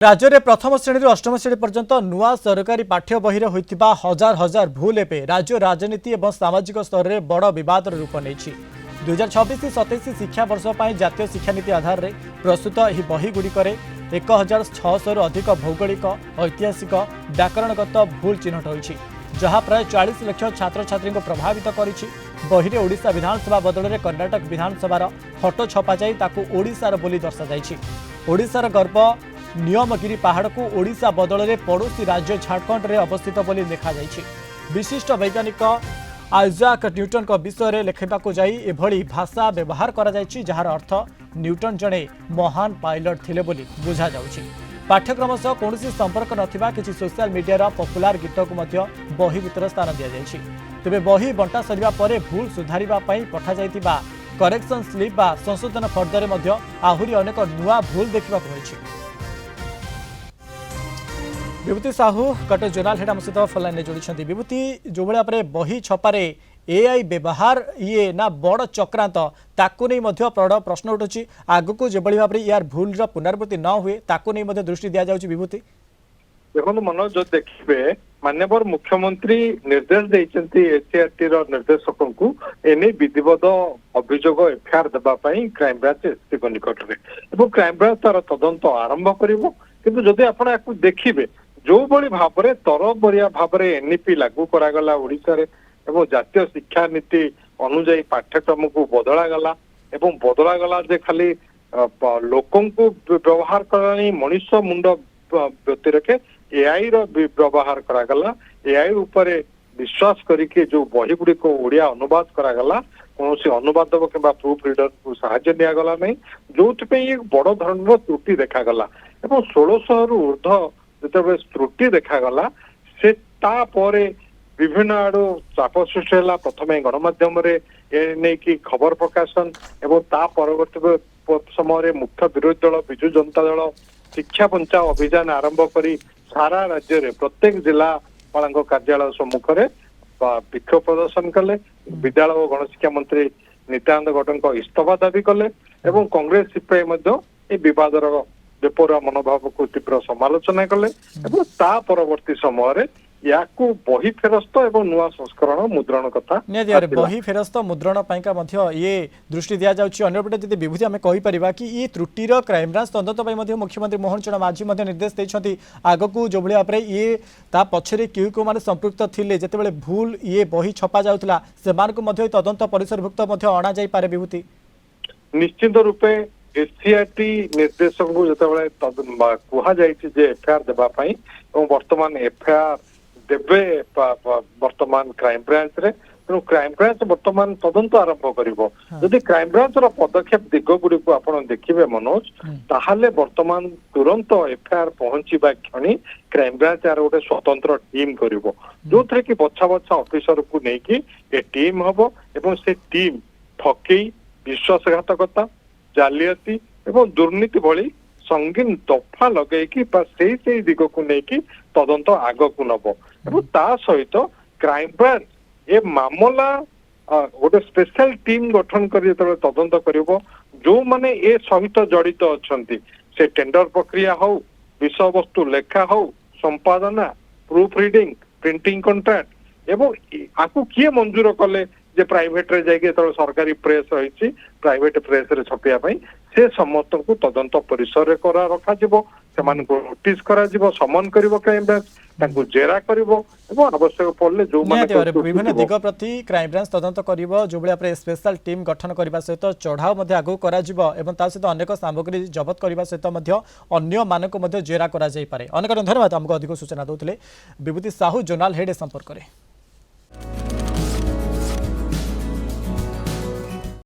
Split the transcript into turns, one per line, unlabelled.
राज्य में प्रथम श्रेणी अष्टम श्रेणी पर्यंत नुआ सरकारी पाठ्य बही होता हजार हजार भूल एवं राज्य राजनीति और सामाजिक स्तर में बड़ बद रूप नहीं 2026-27 शिक्षा वर्ष पर जातीय शिक्षानीति आधार में प्रस्तुत यह बहीगुड़िक 1600 अधिक भौगोलिक ऐतिहासिक व्याकरणगत भूल चिन्हट होती जहाँ प्राय 40 लाख छात्र छात्री को प्रभावित करिछि। बही में ओडिशा विधानसभा बदल में कर्णाटक विधानसभार फटो छपा जाई ताकू ओडिशार बोली दर्शा जाइछि। ओडिशार गर्व नियमगिरी पहाड़ को ओडिशा बदल में पड़ोसी राज्य झारखंड में अवस्थित बोली लिखा जाइछि। विशिष्ट वैज्ञानिक आइजाक न्यूटन को विषय में लिखा जाई एभली भाषा व्यवहार करा जाइछि जहार अर्थ न्यूटन जड़े महान पायलट थिले बोली बुझा जाउछि। पाठ्यक्रम सह कौन संपर्क नथिबा किछि सोशल मीडिया पपुलार गीत को मध्य बही भीतर स्थान दिया जाइछि। तेबे बही बंटा सरिबा परे भूल सुधारिबा पई पठा जाइतिबा करेक्शन स्लिप बा संशोधन फर्दरे मध्य आहुरी अनेक नुआ भूल देखा मिली। विभूति साहू कटक जोनाल हेड आम सहित फोन लाइन जोड़ी। विभूति जो भाई बही छपारे एआई व्यवहार ये ना बड़ चक्रांत ताकू नहीं बड़ प्रश्न उठुची आग को जो भाव में यार भूल पुनरावृत्ति न हुए ताकू नहीं दृष्टि दि जाऊँगी। विभूति
देखो मनोज जो देखिए माननीय मुख्यमंत्री निर्देश देते एसीआरटी निर्देशक को एने विधिवत अभियोग एफआईआर देवाई क्राइम ब्रांच एसपी निकट में क्राइम ब्रांच तार तदंत आरंभ करूँ आप देखिए जो भाई भाव में तरबरिया भाव में एनईपी लागू करागला ओडिशा रे एवं जातीय शिक्षा नीति अनुजाई पाठ्यक्रम को बदलागला एवं बदलागला जे खाली लोकों को व्यवहार करनी मनुष्य मुंड व्यक्ति रखे एआई रो व्यवहार करागला। एआई ऊपर विश्वास करके जो बही गुड़ी को ओडिया अनुवाद करागला कौन अनुवादक कि प्रूफ रीडर को साहाय्य निगला नहीं जो एक बड़ धरण त्रुटि देखागला। 1600 रु ऊर्ध जो त्रुटि देखागला से तापरे विभिन्न आड़ू चाप सृष्टि है। प्रथम गणमाध्यम नहीं कि खबर प्रकाशन एवं ता परवर्ती समय मुख्य विरोधी दल विजु जनता दल शिक्षा बचाओ अभियान आरंभ करी सारा राज्य में प्रत्येक जिलापाल कार्यालय सम्मुख में विक्षोभ प्रदर्शन कले। विद्यालय और गणशिक्षा मंत्री नित्यानंद गौड़ इस्तीफा दाबी कले एवं कांग्रेस सीपीआई विवादर बेपरुआ मनोभाव को तीव्र समालोचना कले एवं ता परवर्ती समय या बही फेरस्त एवं नुआ संस्करण मुद्रण कथा
बही फेरस्त मुद्रण पाइका ये दृष्टि दि जाउछि। अन्यपटे जदि विभूति आम कहीपर कि ये त्रुटिर क्राइमब्रांच तदंत मुख्यमंत्री मोहन चरण माझी निर्देश देते आगक जो भाव में ये पछरे क्यों क्यों मैंने संपृक्त थे जिते भूल ये बही छपा जाऊला से तदंत परिसरभुक्त अणा जाई पारे। विभूति
निश्चित रूपे एसीआरटी निर्देशक को जो कहुई एफआईआर देवाई वर्तमान एफआईआर देवे वर्तमान क्राइम ब्रांच रे तेणु क्राइम ब्रांच वर्तमान तदंत आरंभ करिवो। जदि क्राइम ब्रांच रो पदक्षेप दिग गुडी को आपण देखिबे मनोज ताहाले वर्तमान तुरंत एफआईआर पहुंचीबा क्षणी क्राइम ब्रांच यार गोटे स्वतंत्र टीम करिवो जो थरे कि बछा बछा ऑफिसर को नेकी ए टीम हबो एवं से टीम ठकेई विश्वासघातकता जालियाती एवं दुर्नीति भली संगीन दफा लगेकी से दिग को लेकिन तदंत आग को नब एवं ता सहित क्राइम ब्रांच ए मामला गोटे स्पेशल टीम गठन कर तदंत करिवो जो माने ए सहित जड़ित अछंती से टेंडर प्रक्रिया हो विषय वस्तु लेखा हो संपादना प्रूफ रीडिंग प्रिंटिंग कंट्राक्ट एवं आपको किए मंजूर कले जे प्राइवेट रे जाइए सरकारी प्रेस रही प्राइवेट प्रेस रे छपिया से समस्त को तदंत परिसर करा रखा जिवो से नोटिस करा जिवो समन करिवो क्राइम ब्रांच तांको जेरा करिवो एवं आवश्यक पड़ले जो माने
विभिन्न दिग प्रति क्राइम ब्रांच तदंत करिवो जो बळे आपरे स्पेशल टीम गठन करबा सहित चढ़ाव मध्ये आगु करा जिवो एवं ता सहित अनेक सामग्री जब्त करबा सहित मध्ये अन्य मानको मध्ये जेरा करा जाई पारे। अनेक धन्यवाद हमको अधिक सूचना दउतले विभूति साहू जोनाल हेड संपर्क करे।